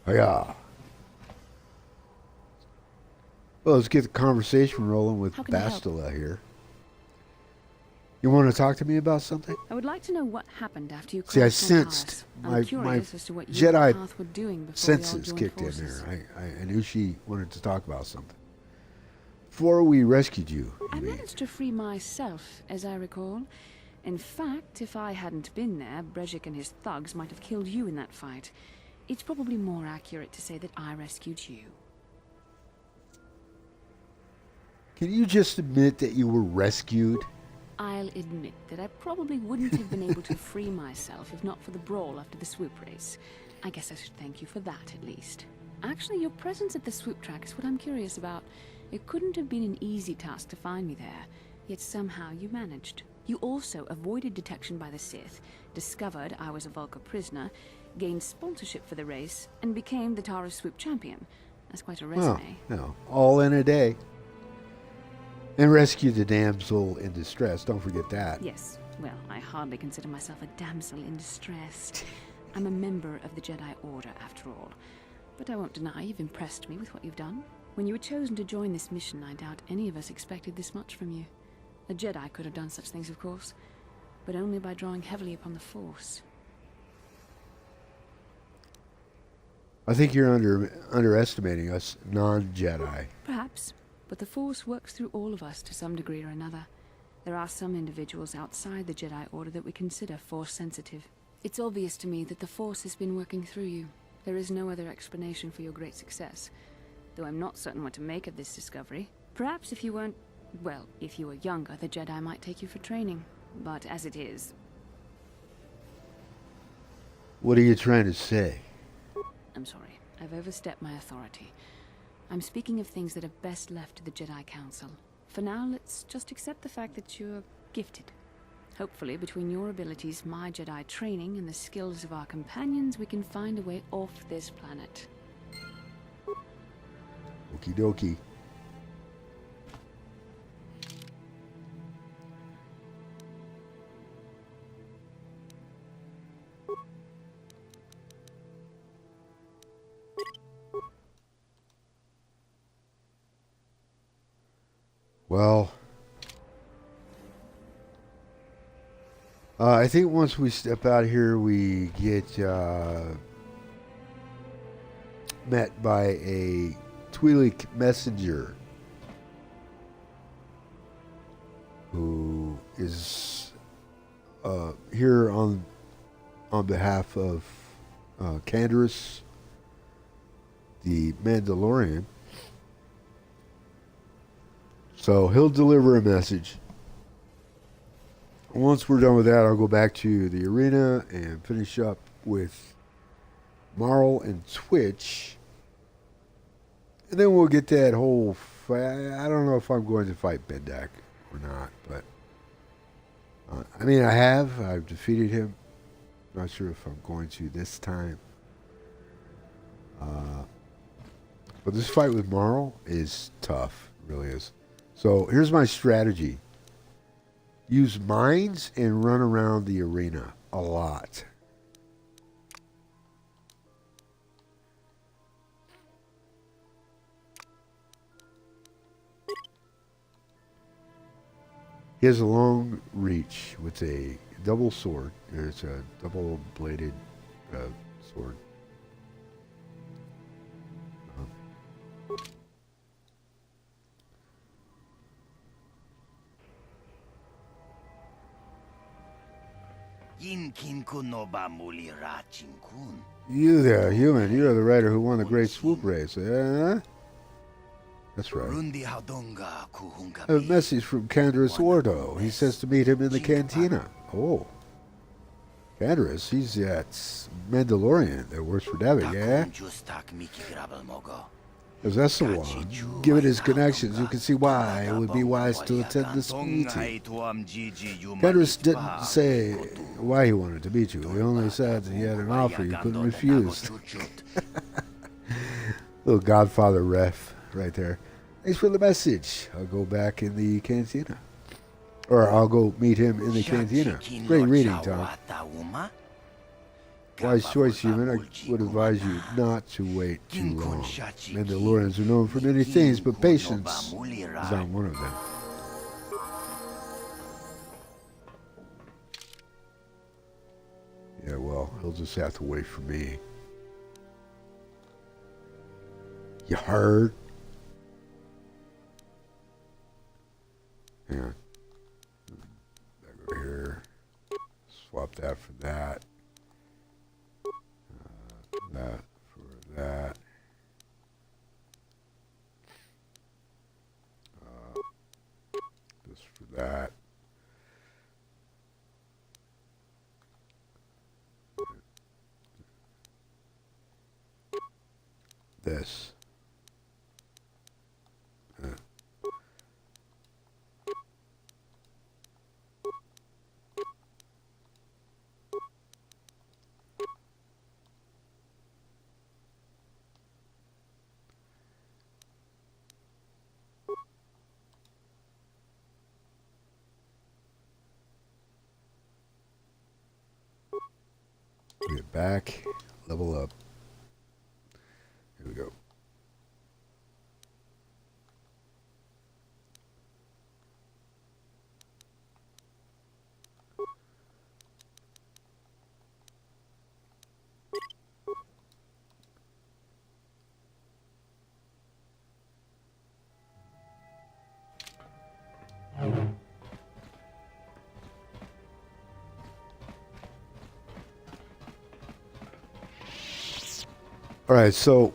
Oh, yeah. Well, let's get the conversation rolling with How can I help? Bastila here. You want to talk to me about something? I would like to know what happened after you See, I crashed on sensed Taris. I'm my curious as to what you and Jedi Path were doing before we all senses joined kicked in forces. there. I knew she wanted to talk about something. Before we rescued you, I mean. managed to free myself, as I recall. In fact, if I hadn't been there, Brejik and his thugs might have killed you in that fight. It's probably more accurate to say that I rescued you. Can you just admit that you were rescued? I'll admit that I probably wouldn't have been able to free myself if not for the brawl after the swoop race. I guess I should thank you for that, at least. Actually, your presence at the swoop track is what I'm curious about. It couldn't have been an easy task to find me there, yet somehow you managed. You also avoided detection by the Sith, discovered I was a Vulca prisoner, gained sponsorship for the race, and became the Taris swoop champion. That's quite a resume. Well, no, all in a day. And rescued the damsel in distress. Don't forget that. Yes. Well, I hardly consider myself a damsel in distress. I'm a member of the Jedi Order, after all. But I won't deny you've impressed me with what you've done. When you were chosen to join this mission, I doubt any of us expected this much from you. A Jedi could have done such things, of course, but only by drawing heavily upon the Force. I think you're underestimating us non-Jedi. Perhaps, but the Force works through all of us to some degree or another. There are some individuals outside the Jedi Order that we consider Force-sensitive. It's obvious to me that the Force has been working through you. There is no other explanation for your great success, though I'm not certain what to make of this discovery. Perhaps if you weren't... well, if you were younger, the Jedi might take you for training. But as it is... What are you trying to say? I'm sorry. I've overstepped my authority. I'm speaking of things that are best left to the Jedi Council. For now, let's just accept the fact that you're gifted. Hopefully, between your abilities, my Jedi training, and the skills of our companions, we can find a way off this planet. Okie dokie. Well, I think once we step out here, we get met by a Twi'lek messenger who is here on behalf of Canderous, the Mandalorian. So he'll deliver a message. Once we're done with that, I'll go back to the arena and finish up with Marl and Twitch. And then we'll get that whole fight. I don't know if I'm going to fight Bendak or not, but I mean, I've defeated him. Not sure if I'm going to this time. But this fight with Marl is tough. It really is. So here's my strategy. Use mines and run around the arena a lot. He has a long reach with a double sword. It's a double-bladed sword. You there, human. You're the rider who won the great swoop race, eh? That's right. A message from Canderous Ordo. He says to meet him in the cantina. Oh. Canderous, he's that Mandalorian that works for David, yeah? Because that's the one. Given his connections, you can see why it would be wise to attend this meeting. Canderous didn't say why he wanted to meet you. He only said he had an offer you couldn't refuse. Little Godfather ref right there. Thanks for the message. I'll go back in the cantina. Or I'll go meet him in the cantina. Great reading, Tom. Wise choice, human. I would advise you not to wait too long. Mandalorians are known for many things, but patience is not one of them. Yeah, well, he'll just have to wait for me. You heard? Yeah. Back over here. Swap that for that. That for that. This for that. This. Get back, level up. Here we go. All right, so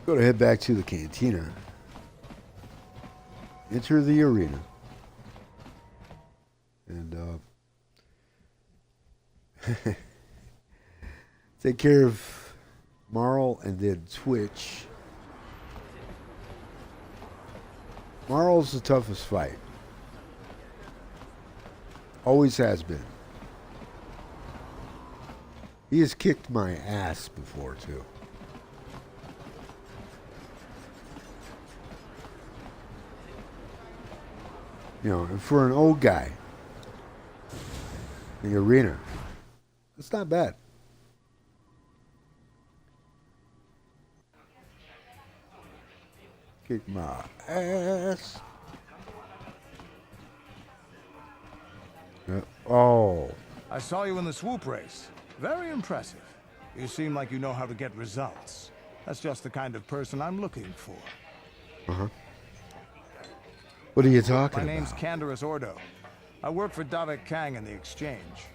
go to head back to the cantina. Enter the arena. And take care of Marl and then Twitch. Marl's the toughest fight. Always has been. He has kicked my ass before, too. You know, and for an old guy in the arena, it's not bad. Kick my ass. Oh. I saw you in the swoop race. Very impressive. You seem like you know how to get results. That's just the kind of person I'm looking for. Uh-huh. What are you talking about? My name's Canderous Ordo. I work for Davik Kang in the exchange.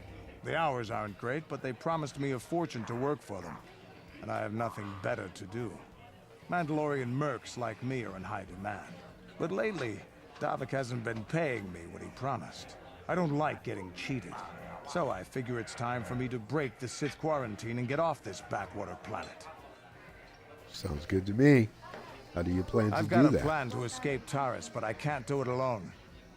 The hours aren't great, but they promised me a fortune to work for them. And I have nothing better to do. Mandalorian mercs like me are in high demand. But lately, Davik hasn't been paying me what he promised. I don't like getting cheated. So I figure it's time for me to break the Sith quarantine and get off this backwater planet. Sounds good to me. How do you plan to do that? I've got a plan to escape Taris, but I can't do it alone.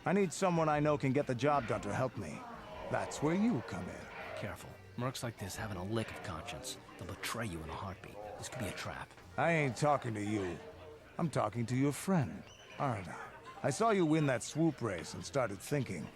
I need someone I know can get the job done to help me. That's where you come in. Careful. Mercs like this haven't a lick of conscience. They'll betray you in a heartbeat. This could be a trap. I ain't talking to you. I'm talking to your friend, aren't I? I saw you win that swoop race and started thinking,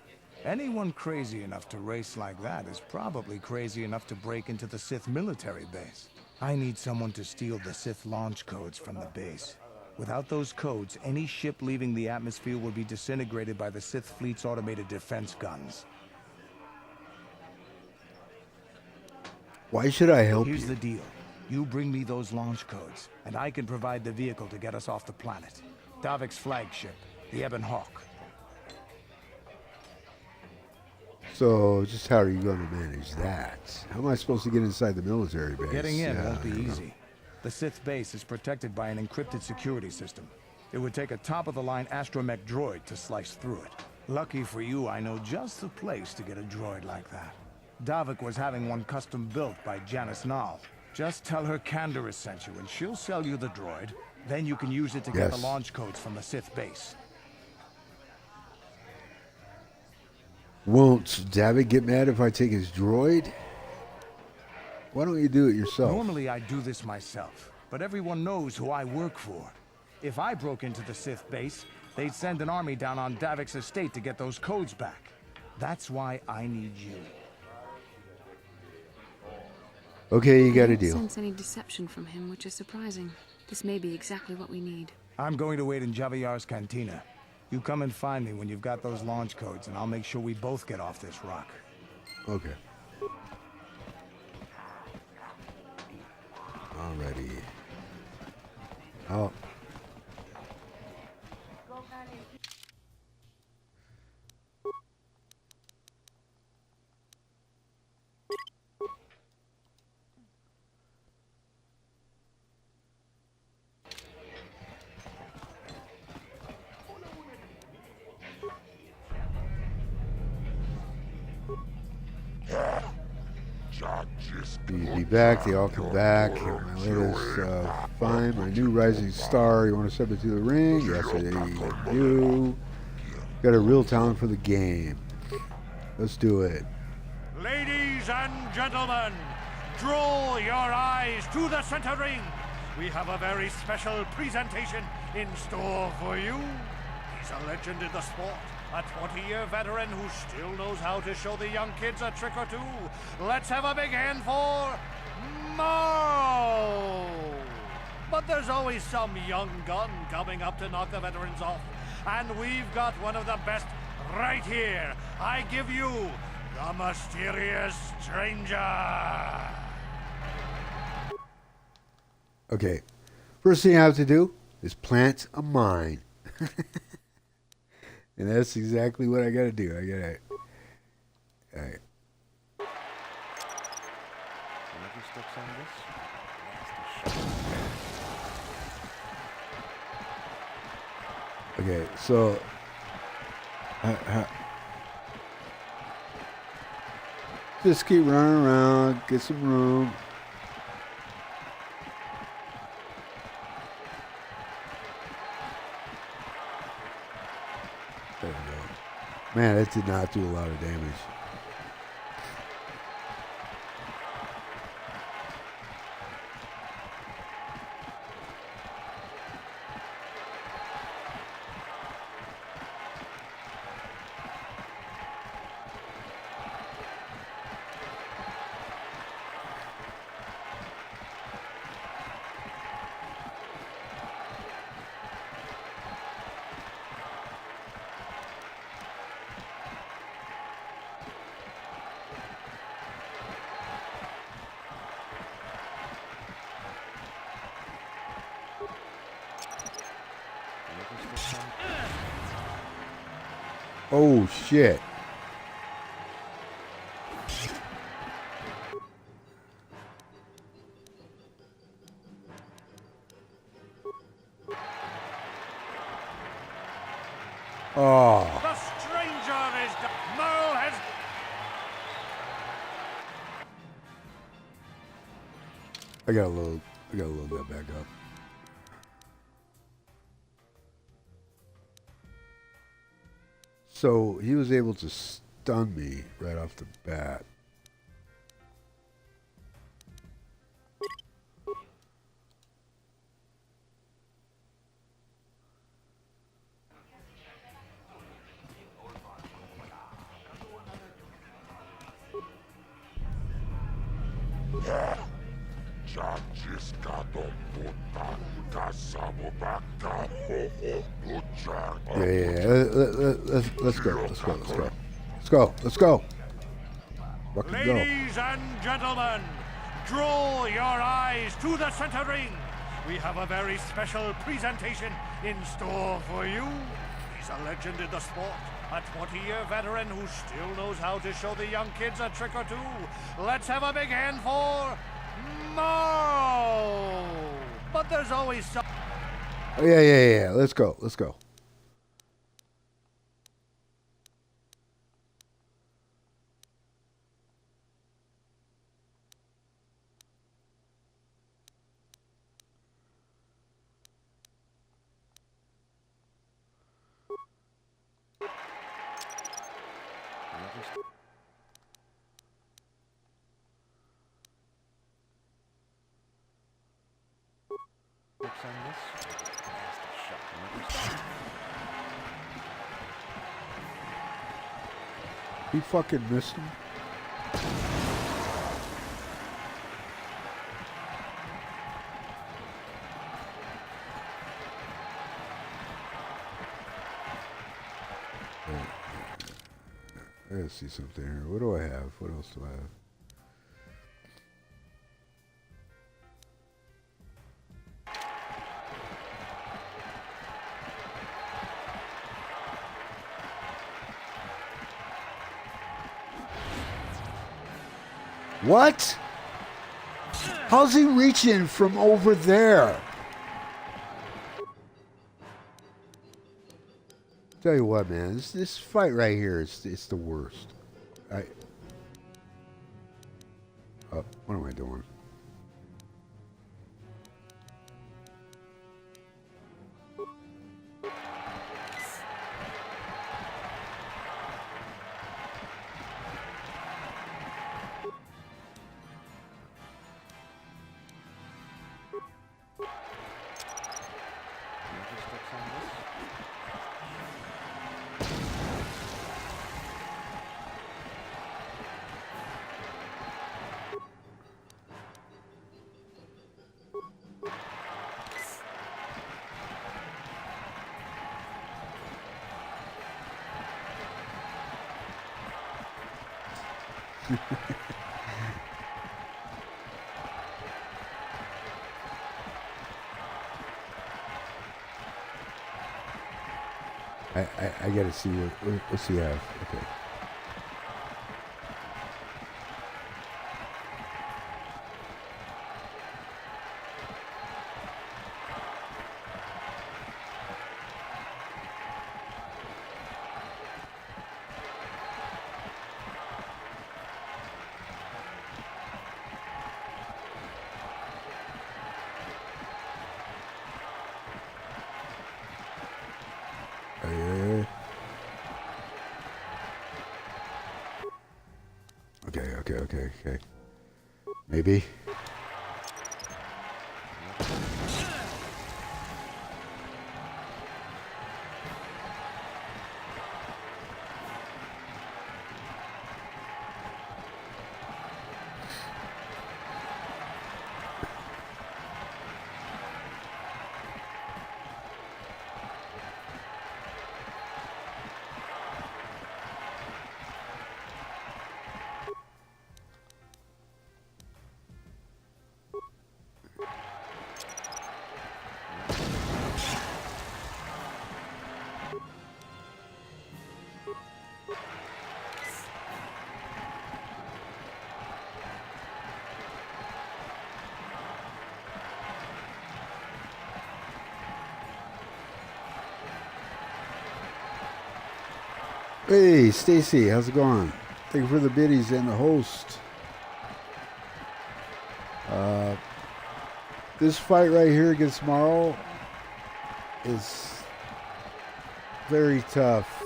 anyone crazy enough to race like that is probably crazy enough to break into the Sith military base. I need someone to steal the Sith launch codes from the base. Without those codes, any ship leaving the atmosphere would be disintegrated by the Sith fleet's automated defense guns. Why should I help Here's you? the deal. You bring me those launch codes, and I can provide the vehicle to get us off the planet. Davik's flagship, the Ebon Hawk. So, just how are you going to manage that? How am I supposed to get inside the military base? Getting in won't be easy. The Sith base is protected by an encrypted security system. It would take a top-of-the-line astromech droid to slice through it. Lucky for you, I know just the place to get a droid like that. Davik was having one custom built by Janice Nall. Just tell her Canderous sent you, and she'll sell you the droid. Then you can use it to get the launch codes from the Sith base. Won't Davik get mad if I take his droid? Why don't you do it yourself? Normally I do this myself, but everyone knows who I work for. If I broke into the Sith base, they'd send an army down on Davik's estate to get those codes back. That's why I need you. Okay, you got a I don't deal. sense any deception from him, which is surprising. This may be exactly what we need. I'm going to wait in Javier's cantina. You come and find me when you've got those launch codes, and I'll make sure we both get off this rock. Okay. Alrighty. Oh. Be back. They all come back. My latest find, my new rising star. You want to step into the ring? Yes, I do. Got a real talent for the game. Let's do it. Ladies and gentlemen, draw your eyes to the center ring. We have a very special presentation in store for you. He's a legend in the sport, a 20-year veteran who still knows how to show the young kids a trick or two. Let's have a big hand for Marl. But there's always some young gun coming up to knock the veterans off. And we've got one of the best right here. I give you the mysterious stranger. Okay. First thing I have to do is plant a mine. And that's exactly what I gotta do. I gotta... Alright. Okay, so... just keep running around, get some room. There we go. Man, that did not do a lot of damage. Oh shit. Oh. The stranger is Marl has... I got a little bit back up. So he was able to stun me right off the bat. Let's go. Ladies and gentlemen, draw your eyes to the center ring. We have a very special presentation in store for you. He's a legend in the sport, a 20-year veteran who still knows how to show the young kids a trick or two. Let's have a big hand for Marl. But there's always some... Oh, yeah. Let's go. He fucking missed him. Let's see something here. What do I have? What else do I have? What? How's he reaching from over there? Tell you what, man, this fight right here is it's the worst. What am I doing? I gotta see what's he have. Okay. Okay. Maybe. Hey, Stacy, how's it going? Thank you for the biddies and the host. This fight right here against Marl is very tough.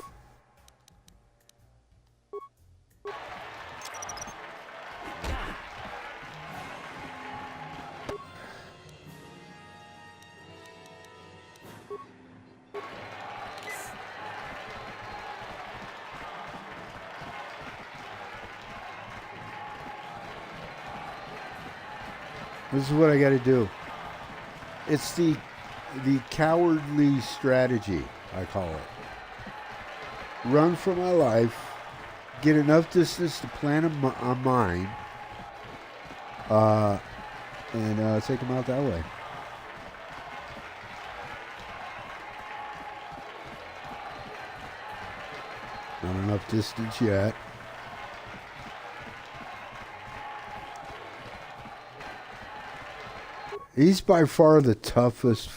This is what I got to do. It's the cowardly strategy, I call it. Run for my life, get enough distance to plant a mine, and take him out that way. Not enough distance yet. He's by far the toughest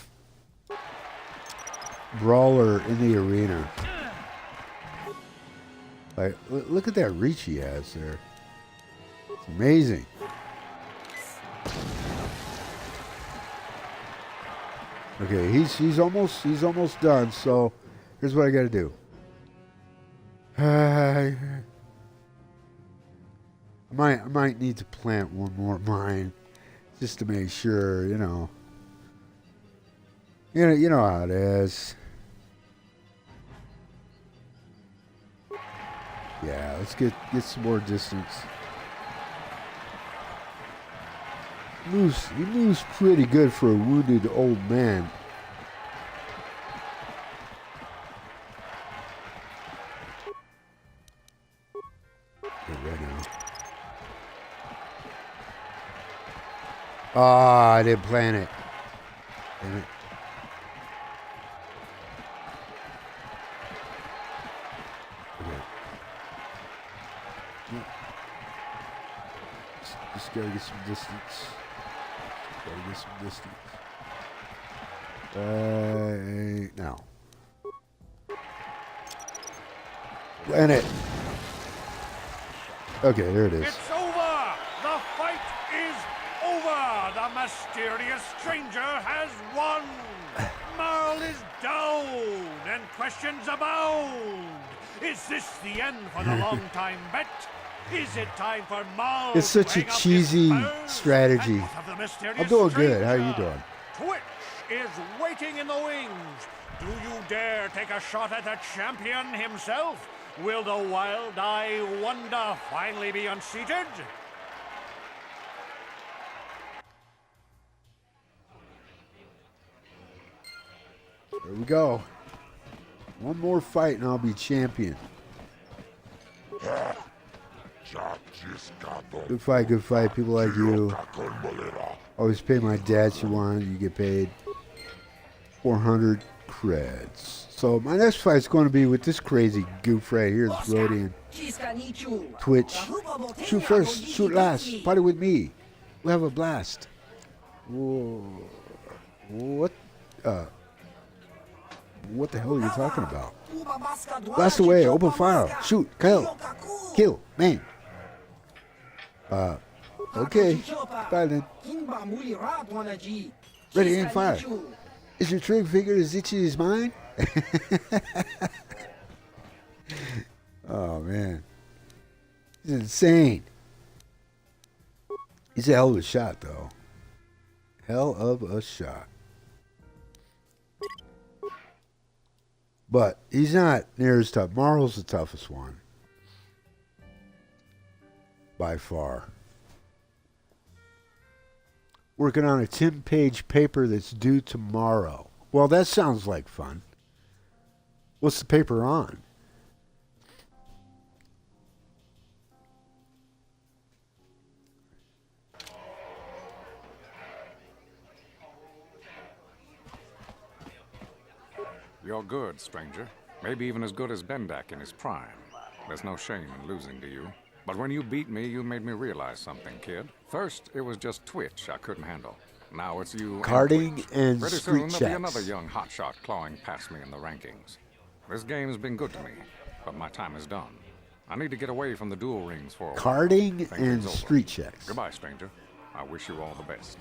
brawler in the arena. Like, look at that reach he has there. It's amazing. Okay, he's almost done. So here's what I got to do. I might need to plant one more mine. Just to make sure, you know how it is. Yeah, let's get some more distance. He moves pretty good for a wounded old man. Ah, I didn't plan it. Damn it. Okay. Just gotta get some distance. Gotta get some distance. Now. Plan it. Okay, there it is. It's over! The fight is over! The mysterious stranger has won! Marl is down, and questions abound! Is this the end for the long-time bet? Is it time for Marl It's such a cheesy strategy. I'm doing good. How are you doing? Twitch is waiting in the wings. Do you dare take a shot at the champion himself? Will the wild-eye wonder finally be unseated? There we go. One more fight and I'll be champion. Good fight, good fight. People like you. Always pay my debts. You want, you get paid 400 creds. So my next fight's going to be with this crazy goof right here, this Rhodian. Twitch. Shoot first, shoot last. Party with me. We'll have a blast. Whoa. What the hell are you talking about? Blast away, open fire, shoot, kill, man. Okay, bye then. Ready, aim, fire. Is your trig figure as itchy as mine? Oh man, he's insane. He's a hell of a shot, though. Hell of a shot. But he's not near as tough. Marl's the toughest one. By far. Working on a 10-page paper that's due tomorrow. Well, that sounds like fun. What's the paper on? You're good, stranger. Maybe even as good as Bendak in his prime. There's no shame in losing to you. But when you beat me, you made me realize something, kid. First, it was just Twitch I couldn't handle. Now it's you Carding and Pretty street soon, checks. there'll be another young hotshot clawing past me in the rankings. This game's been good to me, but my time is done. I need to get away from the duel rings for a while. Carding Think and it's over. street checks. Goodbye, stranger. I wish you all the best.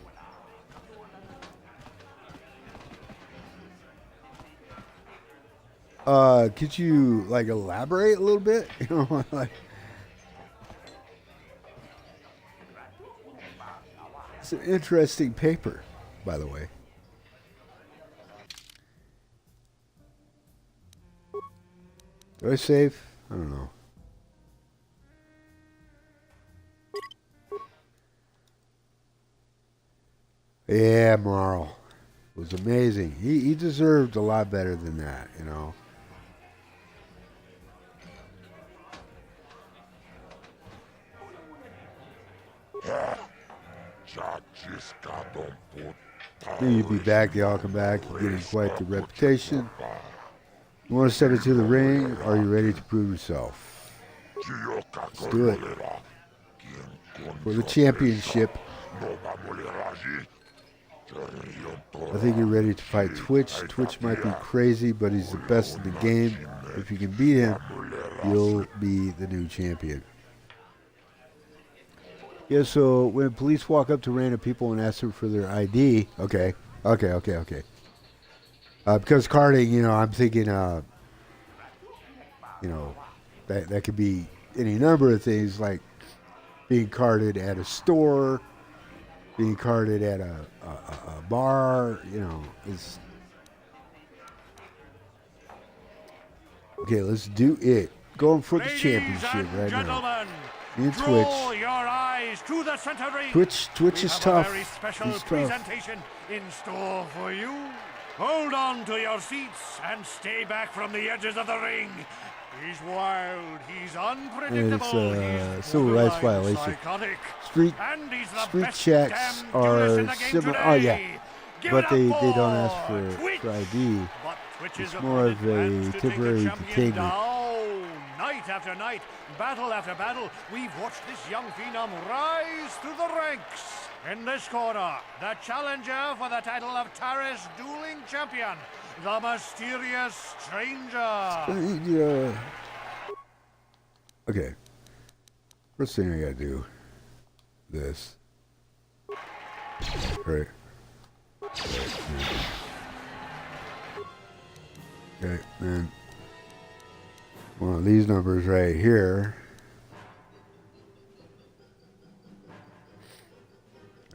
Could you like elaborate a little bit? You know, like it's an interesting paper, by the way. Do I save? I don't know. Yeah, Marl was amazing. He deserved a lot better than that, you know. You'll be back, y'all come back. You're getting quite the reputation. You want to step into the ring? Are you ready to prove yourself? Let's do it. For the championship. I think you're ready to fight Twitch. Twitch might be crazy, but he's the best in the game. If you can beat him, you'll be the new champion. Yeah, so when police walk up to random people and ask them for their ID, okay. Because carding, you know, I'm thinking, you know, that could be any number of things, like being carded at a store, being carded at a bar, you know. It's okay, let's do it. Going for the championship right now. Me and Twitch. Your eyes to the center ring. Twitch is tough. A very special He's tough. presentation in store for you. Hold on to your seats and stay back from the edges of the ring. He's wild, he's unpredictable, he's civil rights borderline violation. psychotic, Street and he's the street best checks damn duelist in are the game similar. today. Oh yeah, Give but it they up don't ask Twitch. for ID. But Twitch's It's more of opponent plans a to take the temporary champion detainment. down. Night after night, battle after battle, we've watched this young phenom rise through the ranks. In this corner, the challenger for the title of Taris Dueling Champion, the mysterious stranger. Okay. First thing I gotta do. This. Right. Okay, then one of these numbers right here.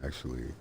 Actually,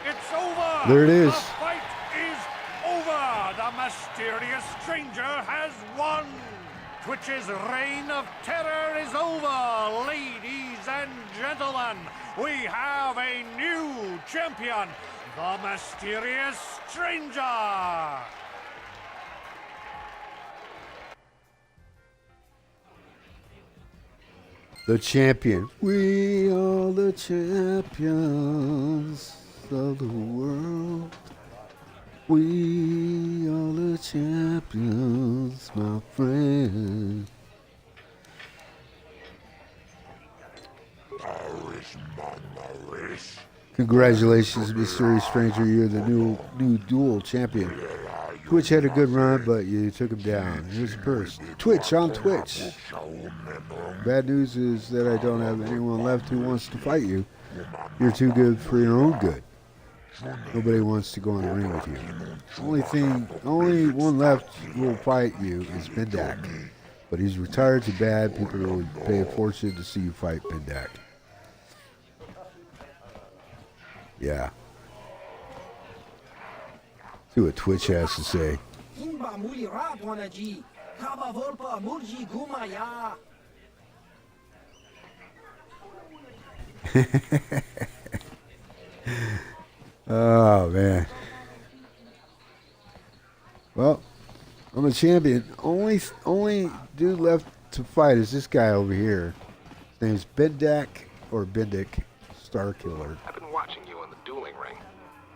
It's over! There it is. The fight is over! The mysterious stranger has won! Twitch's reign of terror is over! Ladies and gentlemen, we have a new champion! The mysterious stranger! the champion. We are the champions of the world. We are the champions, my friend. Congratulations, Mysterious Stranger. You're the new dual champion. Twitch had a good run, but you took him down. Here's the purse. Twitch on Twitch. Bad news is that I don't have anyone left who wants to fight you. You're too good for your own good. Nobody wants to go in the ring with you. Only one left who will fight you is Bendak. But he's retired too bad. People will pay a fortune to see you fight Bendak. Yeah. See what Twitch has to say. Oh man. Well, I'm a champion. Only dude left to fight is this guy over here. His name's Bendak or Bendik Starkiller. I've been watching you in the dueling ring.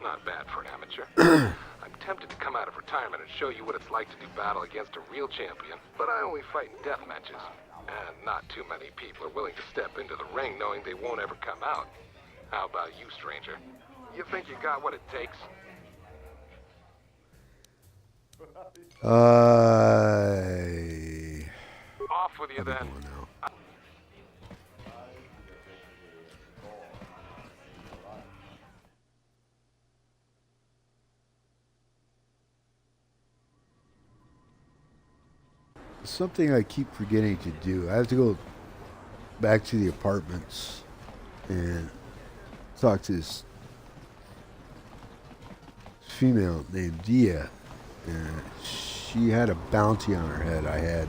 Not bad for an amateur. I'm tempted to come out of retirement and show you what it's like to do battle against a real champion, but I only fight in death matches. And not too many people are willing to step into the ring knowing they won't ever come out. How about you, stranger? You think you got what it takes? Off with you then. Something I keep forgetting to do. I have to go back to the apartments and talk to this female named Dia. And she had a bounty on her head I had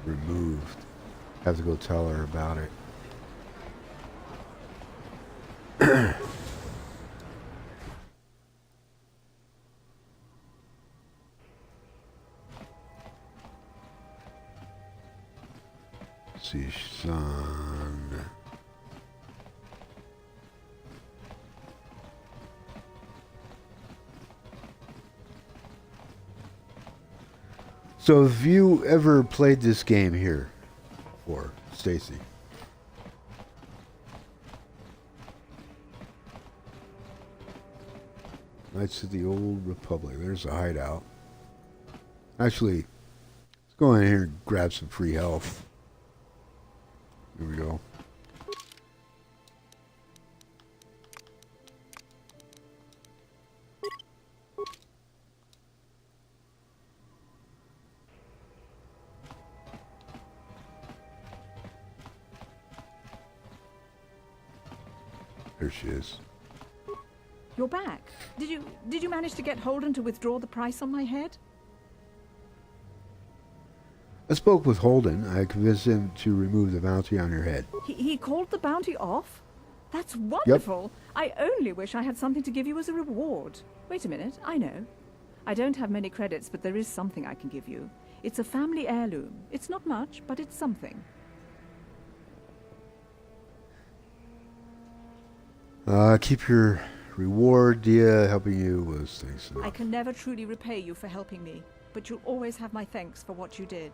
removed. I have to go tell her about it. See, son. So have you ever played this game here before, Stacy? Knights of the Old Republic. There's a hideout. Actually, let's go in here and grab some free health. Here we go. There she is. You're back. Did you manage to get Holden to withdraw the price on my head? I spoke with Holden. I convinced him to remove the bounty on your head. He called the bounty off? That's wonderful. I only wish I had something to give you as a reward. Wait a minute, I know. I don't have many credits, but there is something I can give you. It's a family heirloom. It's not much, but it's something. Keep your reward, Dia, helping you with things. I can never truly repay you for helping me, but you'll always have my thanks for what you did.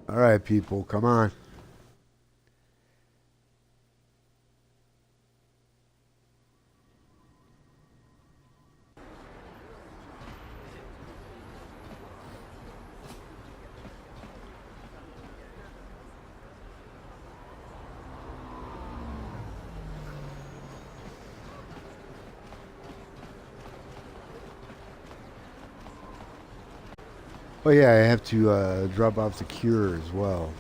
All right, people, come on. Oh yeah, I have to drop off the cure as well.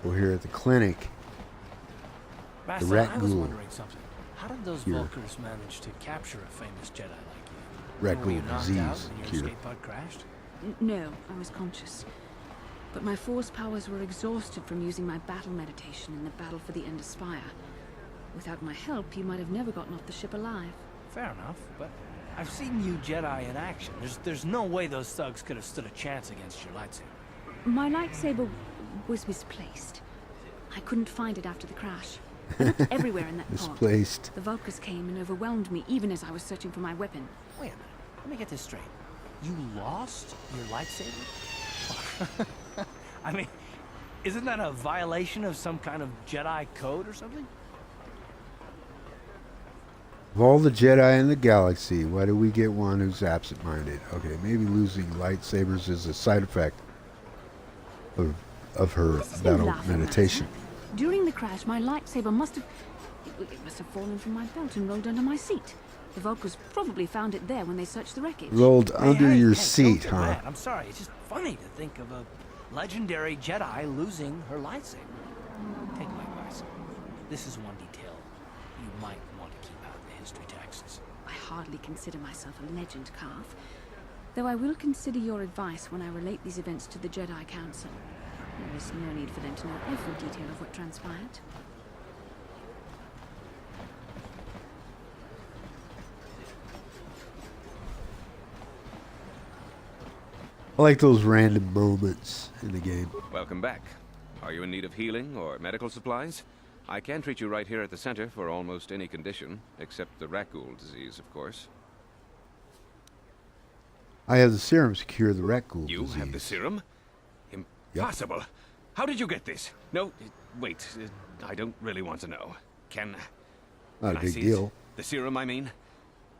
We're here at the clinic. Master, rat I was ghoul wondering something. How did those cure. Vulkars manage to capture a famous Jedi like you? Rat Were ghoul you knocked disease out when your cure. escape pod crashed? No, I was conscious. But my force powers were exhausted from using my battle meditation in the battle for the Ender Spire. Without my help, you might have never gotten off the ship alive. Fair enough, but I've seen you Jedi in action. There's no way those thugs could have stood a chance against your lightsaber. My lightsaber was misplaced. I couldn't find it after the crash. I looked everywhere in that pod. Misplaced. The Vulkars came and overwhelmed me even as I was searching for my weapon. Wait a minute. Let me get this straight. You lost your lightsaber? I mean, isn't that a violation of some kind of Jedi code or something? Of all the Jedi in the galaxy, why do we get one who's absent-minded? Okay, maybe losing lightsabers is a side effect of her battle Laughing meditation. matter. During the crash, my lightsaber must have fallen from my belt and rolled under my seat. The Vulkars probably found it there when they searched the wreckage. Rolled under Hey, your hey, seat, don't feel huh? bad. I'm sorry. It's just funny to think of a legendary Jedi losing her lightsaber. Take my advice. This is one detail you might want to keep out of the history texts. I hardly consider myself a legend, Calf. Though I will consider your advice when I relate these events to the Jedi Council. There is no need for them to know every detail of what transpired. I like those random moments in the game. Welcome back. Are you in need of healing or medical supplies? I can treat you right here at the center for almost any condition, except the rat ghoul disease, of course. I have the serums to cure the rat ghoul You disease. have the serum? Impossible. How did you get this? No, wait. I don't really want to know. Can Not a I big see deal. it? The serum, I mean?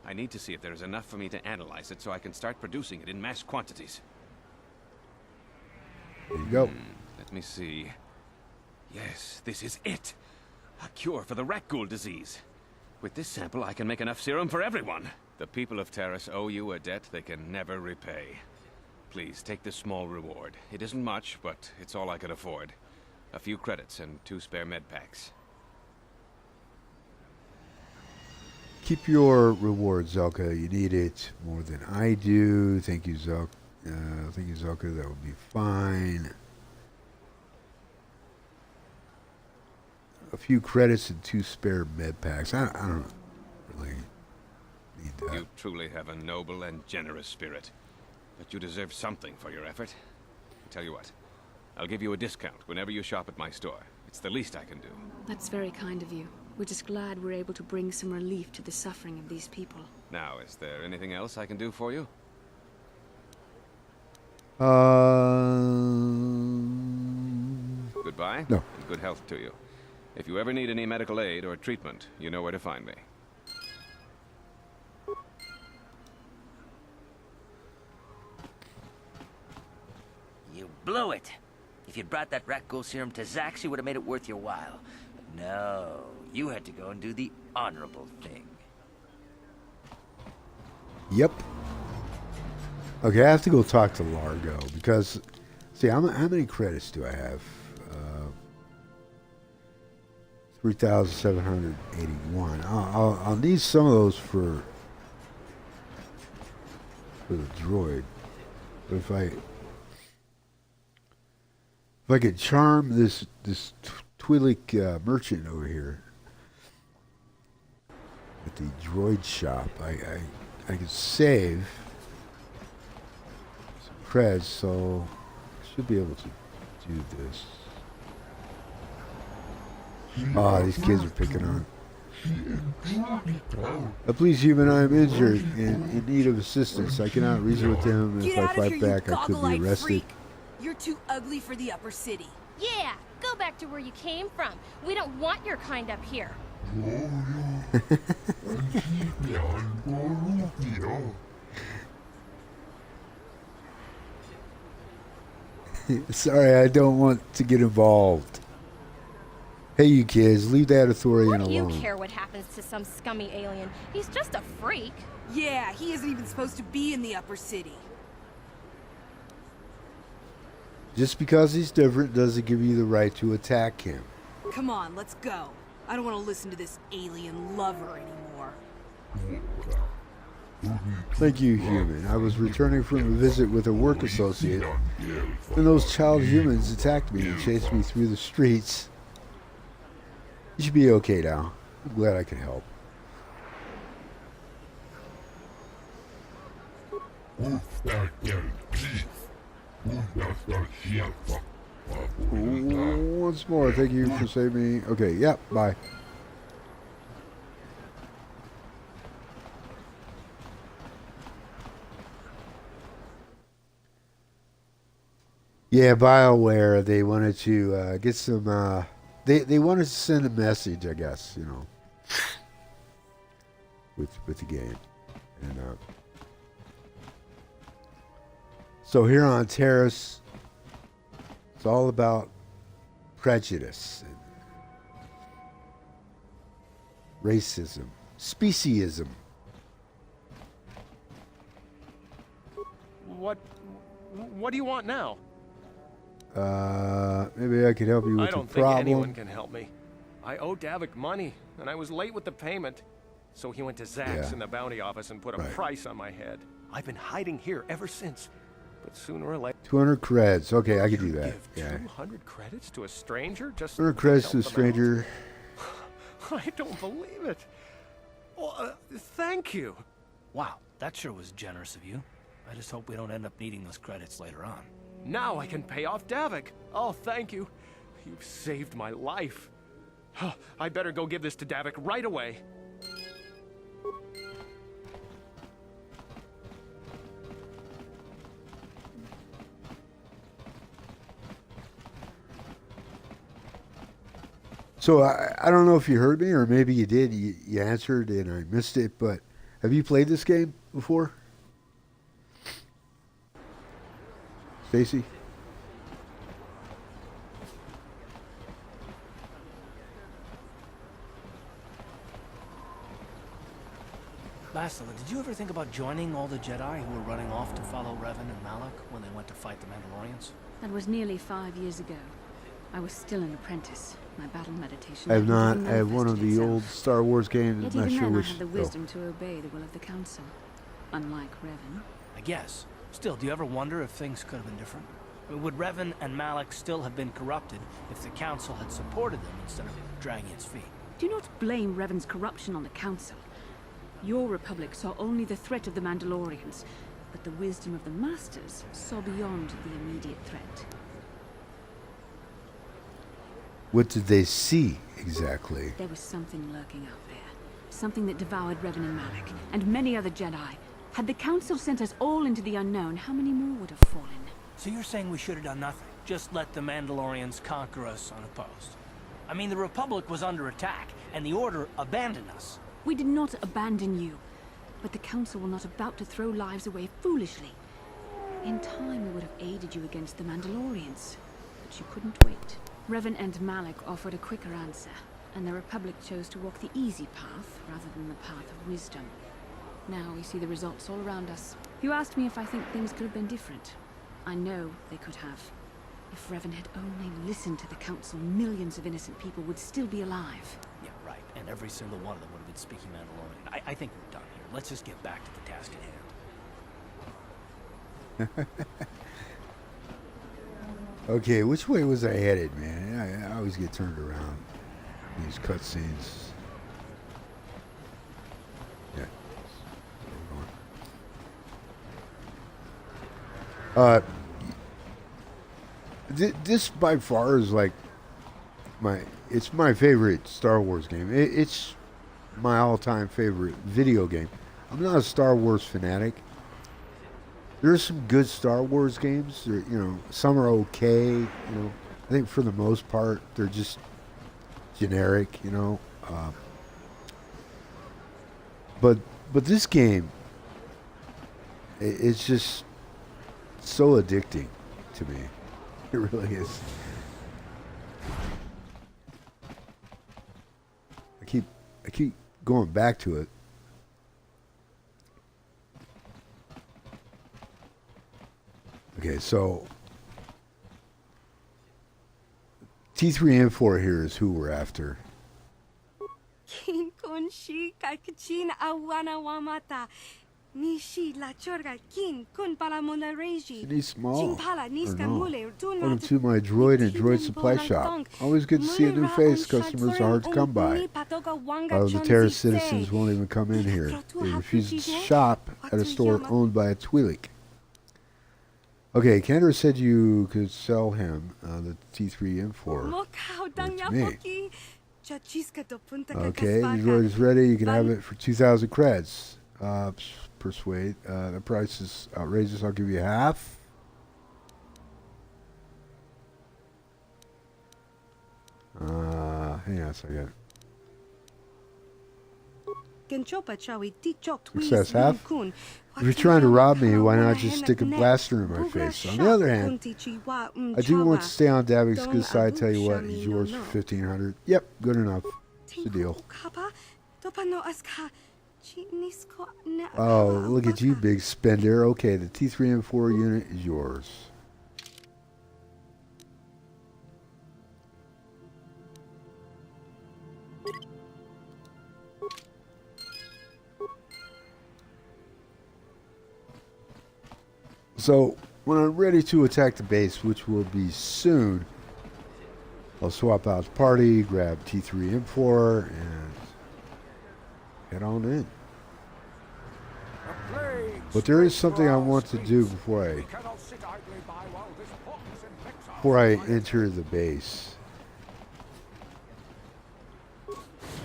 I need to see if there is enough for me to analyze it so I can start producing it in mass quantities. There you go. Let me see. Yes, this is it. A cure for the rat ghoul disease. With this sample, I can make enough serum for everyone. The people of Terrace owe you a debt they can never repay. Please, take this small reward. It isn't much, but it's all I could afford. A few credits and 2 spare med packs. Keep your reward, Zelka. You need it more than I do. Thank you, Zelka. Thank you, Zelka. That will be fine. A few credits and 2 spare med packs. I don't really need that. You truly have a noble and generous spirit. but you deserve something for your effort. Tell you what, I'll give you a discount whenever you shop at my store. It's the least I can do. That's very kind of you. We're just glad we're able to bring some relief to the suffering of these people. Now, is there anything else I can do for you? Goodbye. No. And good health to you. If you ever need any medical aid or treatment, you know where to find me. You blew it. If you'd brought that rat ghoul serum to Zax, you would have made it worth your while. But no, you had to go and do the honorable thing. Yep. Okay, I have to go talk to Largo because, see, how many credits do I have? 3,781. I'll need some of those for the droid. But if I could charm this Twi'lek merchant over here at the droid shop, I could save some creds, so I should be able to do this. These kids are picking on. Please, human, I am injured and in need of assistance. I cannot reason with them. If I fight back, I could be arrested. Freak. You're too ugly for the upper city. Yeah, go back to where you came from. We don't want your kind up here. Sorry, I don't want to get involved. Hey, you kids, leave that Authorian What do you alone. care what happens to some scummy alien? He's just a freak. Yeah, he isn't even supposed to be in the upper city. Just because he's different doesn't give you the right to attack him. Come on, let's go. I don't want to listen to this alien lover anymore. Thank you, human. I was returning from a visit with a work associate, and those child humans attacked me and chased me through the streets. You should be okay now. I'm glad I could help. Once more, thank you for saving me. Okay, yep, bye. Yeah, Bioware, they wanted to get some, they wanted to send a message, I guess, you know, with the game. And so here on Terrace, it's all about prejudice and racism, speciesism. What do you want now? Maybe I could help you with I don't the think problem. anyone can help me. I owe Davik money, and I was late with the payment. So he went to Zax in the bounty office and put a price on my head. I've been hiding here ever since. But sooner or later... 200 creds. Okay, I could do that. Give Yeah. 200 credits to a stranger? Just 200 creds to a stranger. I don't believe it. Well, thank you. Wow, that sure was generous of you. I just hope we don't end up needing those credits later on. Now I can pay off Davik. Oh, thank you. You've saved my life. I better go give this to Davik right away. So I don't know if you heard me or maybe you did. You answered and I missed it, but have you played this game before? Stacy? Bastila, did you ever think about joining all the Jedi who were running off to follow Revan and Malak when they went to fight the Mandalorians? That was nearly 5 years ago. I was still an apprentice. My battle meditation... I have not. hadn't I have one of the manifested old itself. Star Wars games. Yet I'm not even sure then which. I had the wisdom to obey the will of the Council. Unlike Revan. I guess. Still, do you ever wonder if things could have been different? I mean, would Revan and Malak still have been corrupted if the Council had supported them instead of dragging its feet? Do not blame Revan's corruption on the Council. Your Republic saw only the threat of the Mandalorians. but the wisdom of the Masters saw beyond the immediate threat. What did they see, exactly? There was something lurking out there. Something that devoured Revan and Malak, and many other Jedi. Had the Council sent us all into the unknown, how many more would have fallen? So you're saying we should have done nothing? Just let the Mandalorians conquer us unopposed? I mean, the Republic was under attack, and the Order abandoned us. We did not abandon you, but the Council were not about to throw lives away foolishly. In time, we would have aided you against the Mandalorians, but you couldn't wait. Revan and Malak offered a quicker answer, and the Republic chose to walk the easy path rather than the path of wisdom. Now we see the results all around us. You asked me if I think things could have been different. I know they could have. If Revan had only listened to the Council, millions of innocent people would still be alive. Yeah, right. And every single one of them would have been speaking Mandalorian. I think we're done here. Let's just get back to the task at hand. Okay, which way was I headed, man? I always get turned around. These cutscenes. Yeah. This by far is like it's my favorite Star Wars game. It's my all-time favorite video game. I'm not a Star Wars fanatic. There's some good Star Wars games. You know, some are okay. You know, I think for the most part they're just generic. You know, but this game, it's just so addicting to me. It really is. I keep going back to it. Okay, so T3 and 4 here is who we're after. Sydney Small. Welcome to my droid and droid supply shop. Always good to see a new face. Customers are hard to come by. The terrorist citizens won't even come in here. They refuse to shop at a store owned by a Twi'lek. Okay, Kendra said you could sell him the T3 M4 to me. Okay, the droid is ready. You can have it for 2,000 creds. Persuade. The price is outrageous. I'll give you half. Hang on a second. Success half. If you're trying to rob me, why not just stick a blaster in my face? On the other hand, I do want to stay on Davik's good side. Tell you what, he's yours for 1,500. Yep, good enough. It's a deal. Oh, look at you, big spender. Okay, the T3M4 unit is yours. So, when I'm ready to attack the base, which will be soon, I'll swap out the party, grab T3M4, and head on in. But there is something I want to do before I enter the base.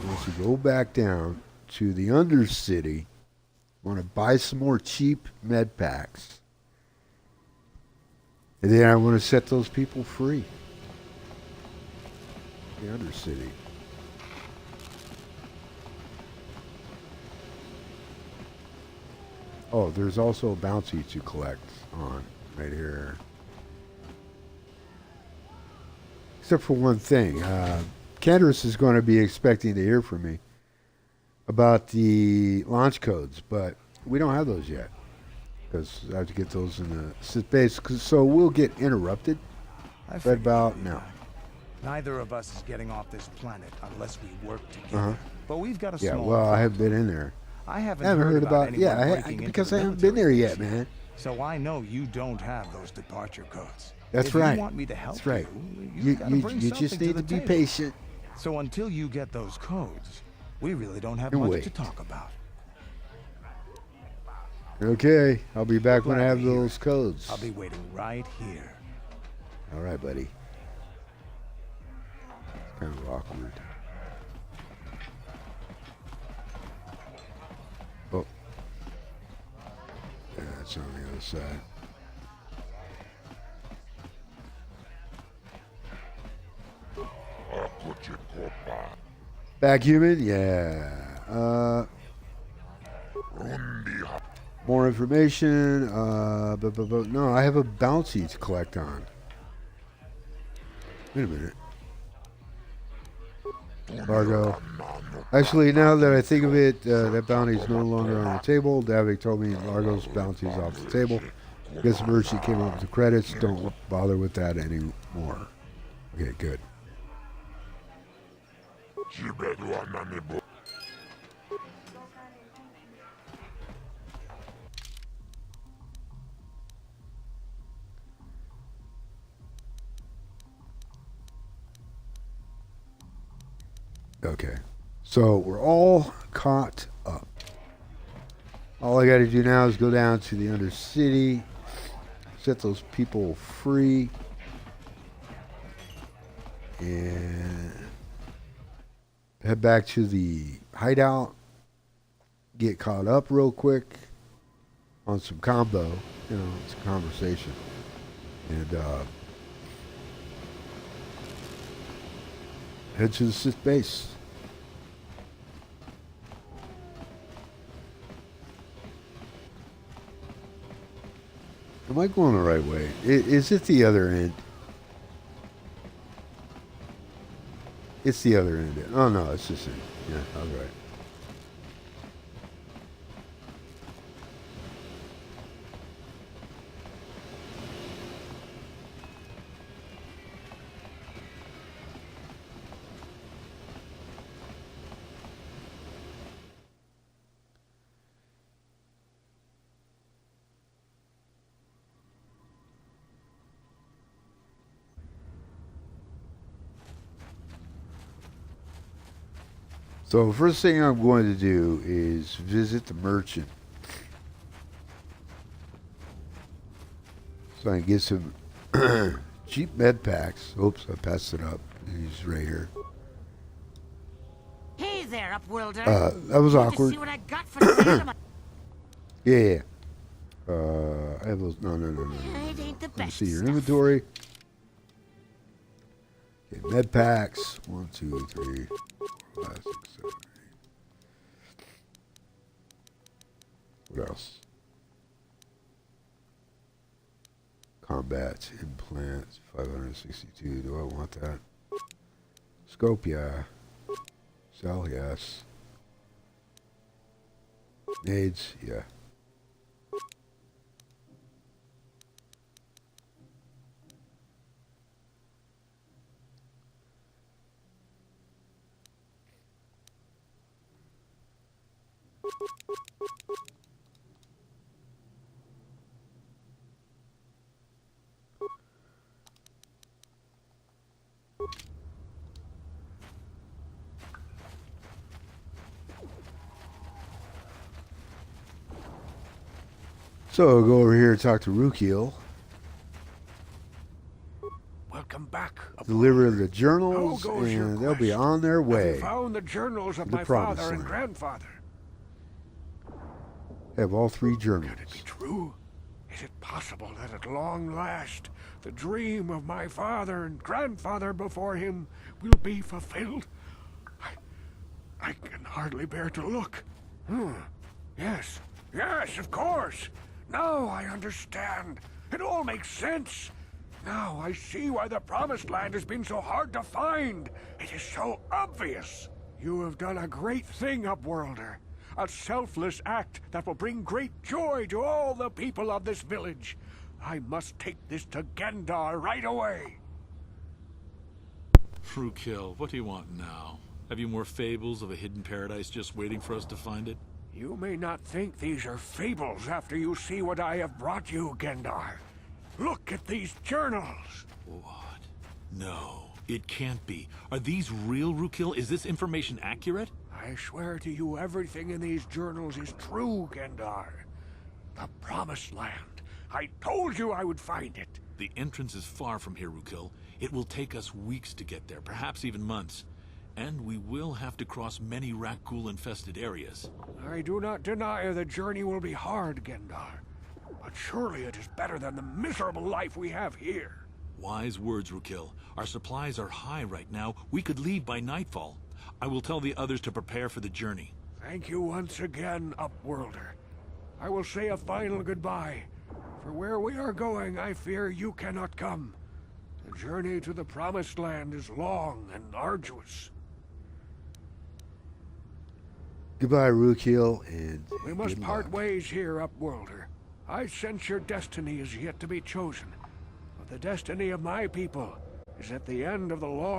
Once you go back down to the Undercity, I want to buy some more cheap med packs. And then I want to set those people free. The Undercity. Oh, there's also a bounty to collect on right here. Except for one thing. Candace is going to be expecting to hear from me about the launch codes, but we don't have those yet. Because I have to get those in the base. So we'll get interrupted right about now. Neither of us is getting off this planet unless we work together. But we've got a small well, I haven't been in there. I haven't heard about because I haven't been there yet, man. So I know you don't have those departure codes. That's if right. You want me to help That's right. You just need to be patient. So until you get those codes, we really don't have much to talk about. Okay, I'll be back when I Glad have to hear those it. codes. I'll be waiting right here. All right, buddy. Kind of awkward. Oh. Yeah, it's on the other side. Back human? Yeah. More information. No, I have a bounty to collect on. Wait a minute. Largo. Actually, now that I think of it, that bounty is no longer on the table. Davik told me Largo's bounty is off the table. Guess the merchant came up with the credits. Don't bother with that anymore. Okay, good. Okay, so we're all caught up. All I got to do now is go down to the Undercity, set those people free, and head back to the hideout, get caught up real quick on some combo, some conversation, and head to the Sith base. Am I going the right way? Is it the other end? It's the other end. Oh, no, it's this end. Yeah, I was right. So first thing I'm going to do is visit the merchant. So I can get some cheap med packs. Oops, I passed it up. He's right here. Hey there, Upworlder. That was Want awkward. To see what I got for sale? Yeah. I have those. No. It ain't the Let me best see your stuff. inventory. Okay, med packs. 1, 2, 3, 4, 5, 6, 7, 8. What else? Combat implants. 562. Do I want that? Scope, yeah. Cell, yes. Nades, yeah. So I'll go over here and talk to Rukiel. Welcome back. Deliver the journals, How goes your and they'll be quest? on their Have way. you found the journals of to the my promised father and land. grandfather? Have all 3 journals. Could it be true? Is it possible that at long last the dream of my father and grandfather before him will be fulfilled? I can hardly bear to look. Yes, of course. Now I understand. It all makes sense. Now I see why the Promised Land has been so hard to find. It is so obvious. You have done a great thing, Upworlder. A selfless act that will bring great joy to all the people of this village. I must take this to Gendar right away. Rukiel, what do you want now? Have you more fables of a hidden paradise just waiting for us to find it? You may not think these are fables after you see what I have brought you, Gendar. Look at these journals. What? No, it can't be. Are these real, Rukiel? Is this information accurate? I swear to you everything in these journals is true, Gendar. The Promised Land. I told you I would find it. The entrance is far from here, Rukil. It will take us weeks to get there, perhaps even months. And we will have to cross many Rakghoul-infested areas. I do not deny the journey will be hard, Gendar. But surely it is better than the miserable life we have here. Wise words, Rukil. Our supplies are high right now. We could leave by nightfall. I will tell the others to prepare for the journey. Thank you once again, Upworlder. I will say a final goodbye. For where we are going, I fear you cannot come. The journey to the Promised Land is long and arduous. Goodbye, Rukil, and We must good part luck. ways here, Upworlder. I sense your destiny is yet to be chosen. But the destiny of my people is at the end of the long